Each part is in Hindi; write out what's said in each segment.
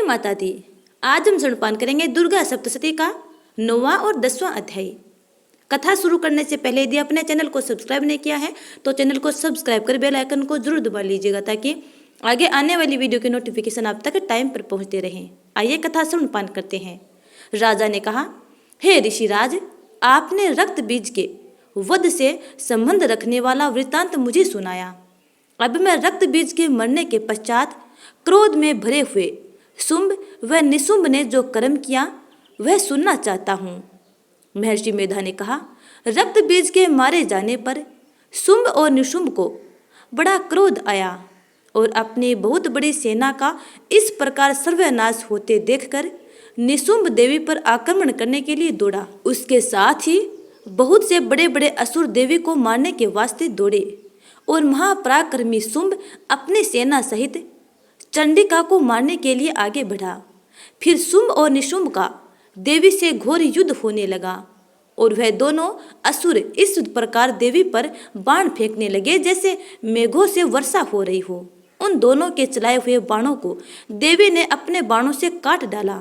माता दी। आज हम सुनपान करेंगे दुर्गा सप्तशती का 9वां और 10वां अध्याय। कथा शुरू करने से पहले यदि अपने चैनल को सब्सक्राइब नहीं किया है तो चैनल को सब्सक्राइब कर बेल आइकन को जरूर दबा लीजिएगा ताकि आगे आने वाली वीडियो के नोटिफिकेशन आप तक टाइम पर पहुंचते रहें। आइए कथा सुनपान करते हैं। राजा ने कहा, हे ऋषिराज, आपने रक्त बीज के वध से संबंध रखने वाला वृत्तांत मुझे सुनाया। अब मैं रक्त बीज के मरने के पश्चात क्रोध में भरे हुए शुंभ व निशुंभ ने जो कर्म किया वह सुनना चाहता हूँ। महर्षि मेधा ने कहा, रक्त बीज के मारे जाने पर शुंभ और निशुंभ को बड़ा क्रोध आया और अपनी बहुत बड़ी सेना का इस प्रकार सर्वनाश होते देखकर निशुंभ देवी पर आक्रमण करने के लिए दौड़ा। उसके साथ ही बहुत से बड़े बड़े असुर देवी को मारने के वास्ते दौड़े और महापराक्रमी शुंभ अपनी सेना सहित चंडिका को मारने के लिए आगे बढ़ा। फिर शुंभ और निशुंभ का देवी से घोर युद्ध होने लगा और वह दोनों असुर इस प्रकार देवी पर बाण फेंकने लगे जैसे मेघों से वर्षा हो रही हो। उन दोनों के चलाए हुए बाणों को देवी ने अपने बाणों से काट डाला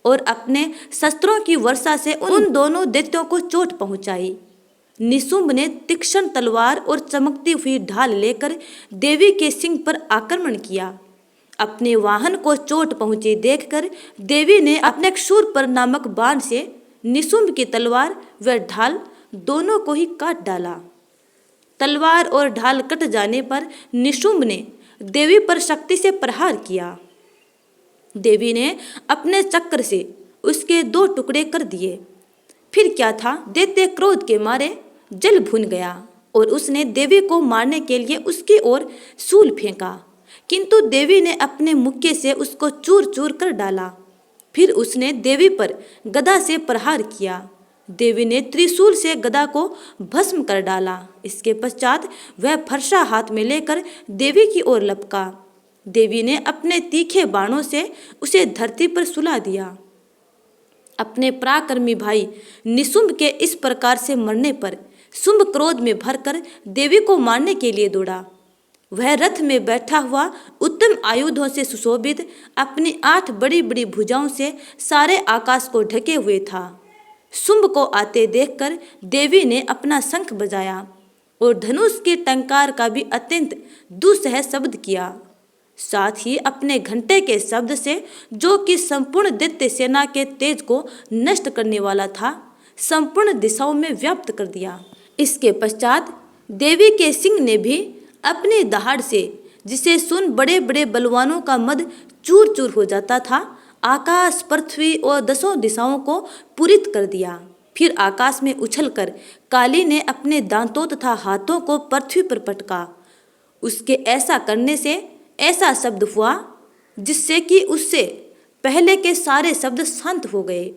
और अपने शस्त्रों की वर्षा से उन दोनों दैत्यों को चोट पहुंचाई। निशुंभ ने तीक्ष्ण तलवार और चमकती हुई ढाल लेकर देवी के सिंह पर आक्रमण किया। अपने वाहन को चोट पहुंचे देखकर देवी ने अपने शूर पर नामक बाण से निशुंभ की तलवार व ढाल दोनों को ही काट डाला। तलवार और ढाल कट जाने पर निशुंभ ने देवी पर शक्ति से प्रहार किया। देवी ने अपने चक्र से उसके 2 टुकड़े कर दिए। फिर क्या था, दैत्य क्रोध के मारे जल भुन गया और उसने देवी को मारने के लिए उसकी ओर शूल फेंका, किंतु देवी ने अपने मुक्के से उसको चूर चूर कर डाला। फिर उसने देवी पर गदा से प्रहार किया। देवी ने त्रिशूल से गदा को भस्म कर डाला। इसके पश्चात वह फरसा हाथ में लेकर देवी की ओर लपका। देवी ने अपने तीखे बाणों से उसे धरती पर सुला दिया। अपने पराक्रमी भाई निशुंभ के इस प्रकार से मरने पर शुंभ क्रोध में भरकर देवी को मारने के लिए दौड़ा। वह रथ में बैठा हुआ उत्तम आयुधों से सुशोभित अपनी 8 बड़ी बड़ी भुजाओं से सारे आकाश को ढके हुए था। शुंभ को आते देखकर देवी ने अपना शंख बजाया और धनुष के टंकार का भी अत्यंत दुस्सह शब्द किया। साथ ही अपने घंटे के शब्द से, जो कि संपूर्ण दैत्य सेना के तेज को नष्ट करने वाला था, संपूर्ण दिशाओं में व्याप्त कर दिया। इसके पश्चात देवी के सिंह ने भी अपनी दहाड़ से, जिसे सुन बड़े बड़े बलवानों का मद चूर चूर हो जाता था, आकाश, पृथ्वी और 10 दिशाओं को पूरित कर दिया। फिर आकाश में उछलकर काली ने अपने दांतों तथा हाथों को पृथ्वी पर पटका। उसके ऐसा करने से ऐसा शब्द हुआ जिससे कि उससे पहले के सारे शब्द शांत हो गए।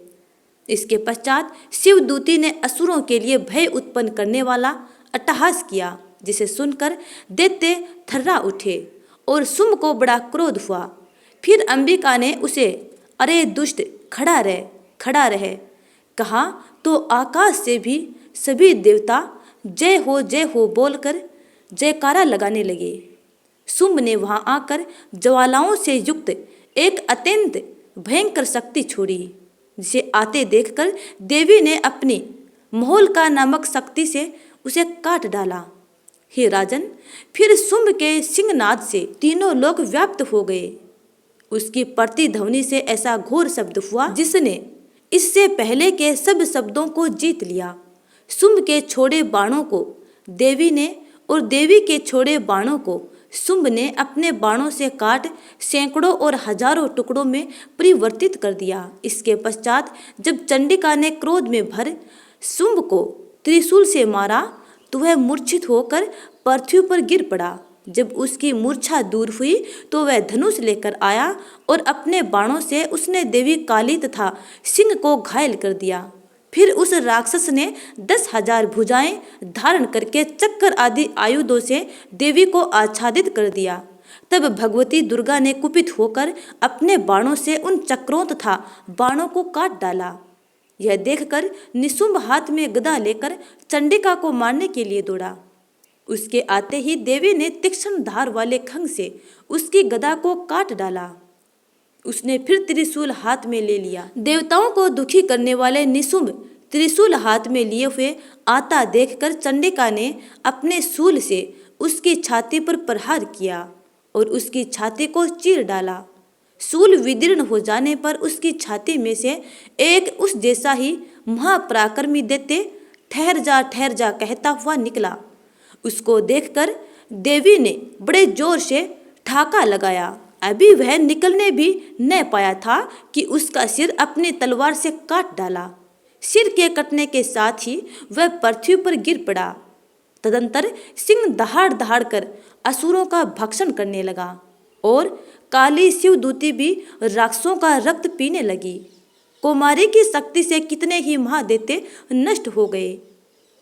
इसके पश्चात शिवदूती ने असुरों के लिए भय उत्पन्न करने वाला अट्टहास किया, जिसे सुनकर दैत्य थर्रा उठे और शुंभ को बड़ा क्रोध हुआ। फिर अंबिका ने उसे, अरे दुष्ट, खड़ा रह कहा तो आकाश से भी सभी देवता जय हो बोलकर जयकारा लगाने लगे। शुंभ ने वहां आकर ज्वालाओं से युक्त एक अत्यंत भयंकर शक्ति छोड़ी, जिसे आते देखकर देवी ने अपनी मोहलका नामक शक्ति से उसे काट डाला। हे राजन, फिर शुंभ के सिंहनाद से तीनों लोक व्याप्त हो गए। उसकी प्रतिध्वनि से ऐसा घोर शब्द हुआ जिसने इससे पहले के सब शब्दों को जीत लिया। शुंभ के छोड़े बाणों को देवी ने और देवी के छोड़े बाणों को शुंभ ने अपने बाणों से काट सैकड़ों और हजारों टुकड़ों में परिवर्तित कर दिया। इसके पश्चात जब चंडिका ने क्रोध में भर शुंभ को त्रिशूल से मारा तो वह मूर्छित होकर पृथ्वी पर गिर पड़ा। जब उसकी मूर्छा दूर हुई तो वह धनुष लेकर आया और अपने बाणों से उसने देवी काली तथा सिंह को घायल कर दिया। फिर उस राक्षस ने 10,000 भुजाएं धारण करके चक्कर आदि आयुधों से देवी को आच्छादित कर दिया। तब भगवती दुर्गा ने कुपित होकर अपने बाणों से उन चक्रों तथा बाणों को काट डाला। यह देखकर निशुंभ हाथ में गदा लेकर चंडिका को मारने के लिए दौड़ा। उसके आते ही देवी ने तीक्ष्ण धार वाले खंग से उसकी गदा को काट डाला। उसने फिर त्रिशूल हाथ में ले लिया। देवताओं को दुखी करने वाले निशुंभ त्रिशूल हाथ में लिए हुए आता देखकर चंडिका ने अपने शूल से उसकी छाती पर प्रहार किया और उसकी छाती को चीर डाला। शूल विदीर्ण हो जाने पर उसकी छाती में से एक उस जैसा ही महापराक्रमी दैत्य ठहर जा कहता हुआ निकला। उसको देखकर देवी ने बड़े जोर से ठाका लगाया। अभी वह निकलने भी न पाया था कि उसका सिर अपनी तलवार से काट डाला। सिर के कटने के साथ ही वह पृथ्वी पर गिर पड़ा। तदंतर सिंह दहाड़ दहाड़ कर असुरों का भक्षण करने लगा और काली शिवदूती भी राक्षसों का रक्त पीने लगी। कुमारी की शक्ति से कितने ही महादैत्य नष्ट हो गए।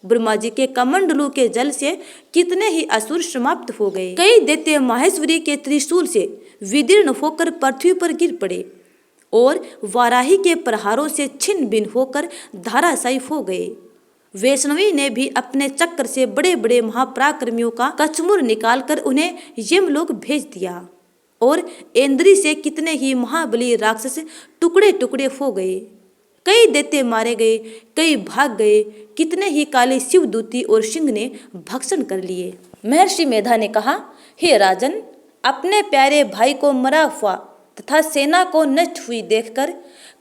ब्रह्मा जी के कमंडलू के जल से कितने ही असुर समाप्त हो गए। कई दैत्य माहेश्वरी के त्रिशूल से विदीर्ण होकर पृथ्वी पर गिर पड़े और वाराही के प्रहारों से छिन्न भिन्न होकर धराशायी हो गए। वैष्णवी ने भी अपने चक्र से बड़े बड़े महापराक्रमियों का कचमुर निकालकर उन्हें यमलोक भेज दिया और इंद्री से कितने ही महाबली राक्षस टुकड़े टुकड़े हो गए। कई दैत्य मारे गए, कई भाग गए, कितने ही काले शिवदूती और सिंह ने भक्षण कर लिए। महर्षि मेधा ने कहा, हे राजन, अपने प्यारे भाई को मरा हुआ तथा सेना को नष्ट हुई देखकर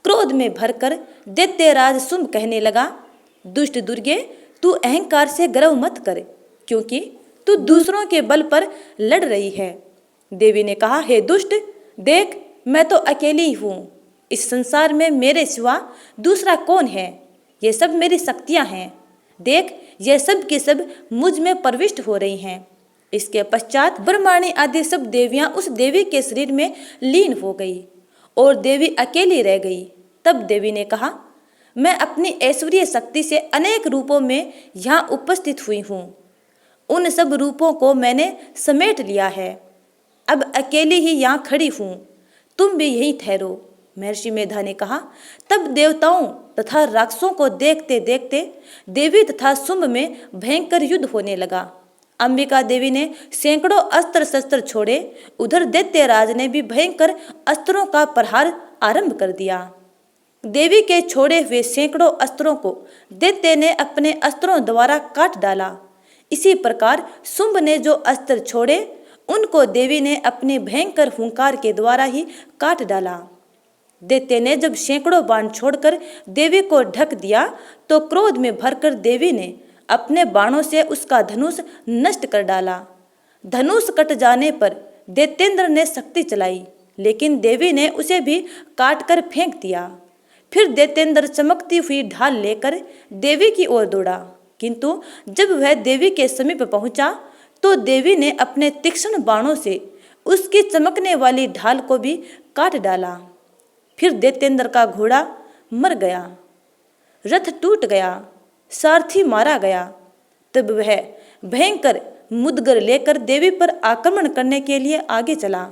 क्रोध में भरकर दैत्यराज शुंभ कहने लगा, दुष्ट दुर्गे, तू अहंकार से गर्व मत कर, क्योंकि तू दूसरों के बल पर लड़ रही है। देवी ने कहा, हे दुष्ट, देख, मैं तो अकेली ही हूँ। इस संसार में मेरे सिवा दूसरा कौन है? ये सब मेरी शक्तियाँ हैं। देख, ये सब के सब मुझ में प्रविष्ट हो रही हैं। इसके पश्चात ब्रह्माणी आदि सब देवियाँ उस देवी के शरीर में लीन हो गई और देवी अकेली रह गई। तब देवी ने कहा, मैं अपनी ऐश्वर्य शक्ति से अनेक रूपों में यहाँ उपस्थित हुई हूँ। उन सब रूपों को मैंने समेट लिया है। अब अकेली ही यहाँ खड़ी हूँ, तुम भी यहीं ठहरो। महर्षि मेधा ने कहा। तब देवताओं तथा राक्षसों को देखते देखते देवी तथा शुंभ में भयंकर युद्ध होने लगा। अंबिका देवी ने सैकड़ों अस्त्र शस्त्र छोड़े। उधर दैत्यराज ने भी भयंकर अस्त्रों का प्रहार आरंभ कर दिया। देवी के छोड़े हुए सैकड़ों अस्त्रों को दैत्य ने अपने अस्त्रों द्वारा काट डाला। इसी प्रकार शुंभ ने जो अस्त्र छोड़े उनको देवी ने अपने भयंकर हुंकार के द्वारा ही काट डाला। दैत्य ने जब सैकड़ों बाण छोड़कर देवी को ढक दिया तो क्रोध में भरकर देवी ने अपने बाणों से उसका धनुष नष्ट कर डाला। धनुष कट जाने पर दैत्येंद्र ने शक्ति चलाई, लेकिन देवी ने उसे भी काट कर फेंक दिया। फिर दैत्येंद्र चमकती हुई ढाल लेकर देवी की ओर दौड़ा, किंतु जब वह देवी के समीप पहुंचा तो देवी ने अपने तीक्ष्ण बाणों से उसकी चमकने वाली ढाल को भी काट डाला। फिर दैत्येंद्र का घोड़ा मर गया, रथ टूट गया, सारथी मारा गया। तब वह भयंकर मुदगर लेकर देवी पर आक्रमण करने के लिए आगे चला,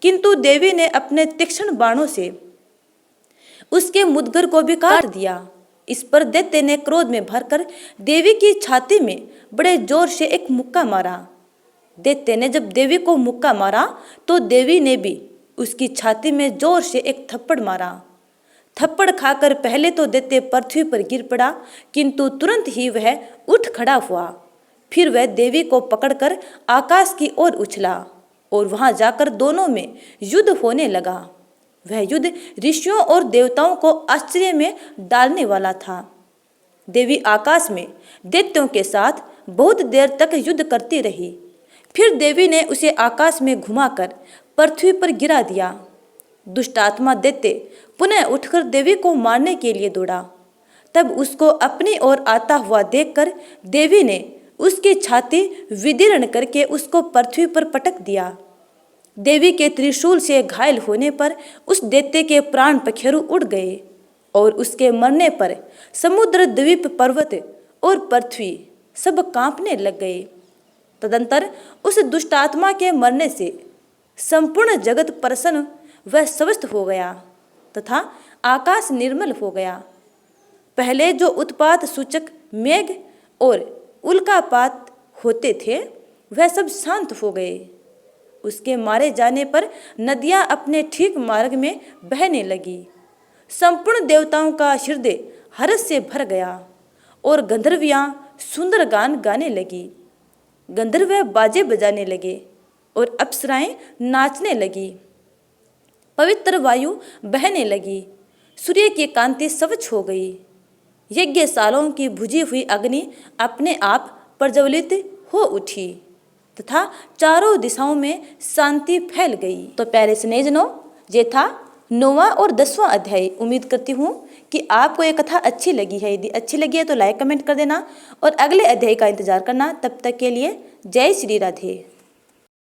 किंतु देवी ने अपने तीक्ष्ण बाणों से उसके मुदगर को भी काट दिया। इस पर दैत्य ने क्रोध में भरकर देवी की छाती में बड़े जोर से एक मुक्का मारा। दैत्य ने जब देवी को मुक्का मारा तो देवी ने भी उसकी छाती में जोर से एक थप्पड़ मारा। थप्पड़ खाकर पहले तो दैत्य पृथ्वी पर गिर पड़ा, किंतु तुरंत ही वह उठ खड़ा हुआ। फिर वह देवी को पकड़कर आकाश की ओर उछला और वहां जाकर दोनों में युद्ध होने लगा। वह युद्ध ऋषियों और देवताओं को आश्चर्य में डालने वाला था। देवी आकाश में दैत्यों के साथ बहुत देर तक युद्ध करती रही। फिर देवी ने उसे आकाश में घुमाकर पृथ्वी पर गिरा दिया। दुष्टात्मा दैत्य पुनः उठकर देवी को मारने के लिए दौड़ा। तब उसको अपनी ओर आता हुआ देखकर देवी ने उसकी छाती विदीर्ण करके उसको पृथ्वी पर पटक दिया। देवी के त्रिशूल से घायल होने पर उस दैत्य के प्राण पखेरु उड़ गए और उसके मरने पर समुद्र, द्वीप, पर्वत और पृथ्वी सब कांपने लग गए। तदंतर उस दुष्टात्मा के मरने से संपूर्ण जगत प्रसन्न व स्वस्थ हो गया तथा आकाश निर्मल हो गया। पहले जो उत्पात सूचक मेघ और उल्कापात होते थे वह सब शांत हो गए। उसके मारे जाने पर नदियां अपने ठीक मार्ग में बहने लगी। संपूर्ण देवताओं का हृदय हर्ष से भर गया और गंधर्वियां सुंदर गान गाने लगी। गंधर्व बाजे बजाने लगे और अप्सराएं नाचने लगी। पवित्र वायु बहने लगी, सूर्य की कांति स्वच्छ हो गई। यज्ञशालाओं की बुझी हुई अग्नि अपने आप प्रज्वलित हो उठी तथा चारों दिशाओं में शांति फैल गई। तो प्यारे स्नेहजनों, ये था 9वां और 10वां अध्याय। उम्मीद करती हूँ कि आपको ये कथा अच्छी लगी है। यदि अच्छी लगी है तो लाइक कमेंट कर देना और अगले अध्याय का इंतजार करना। तब तक के लिए जय श्री राधे।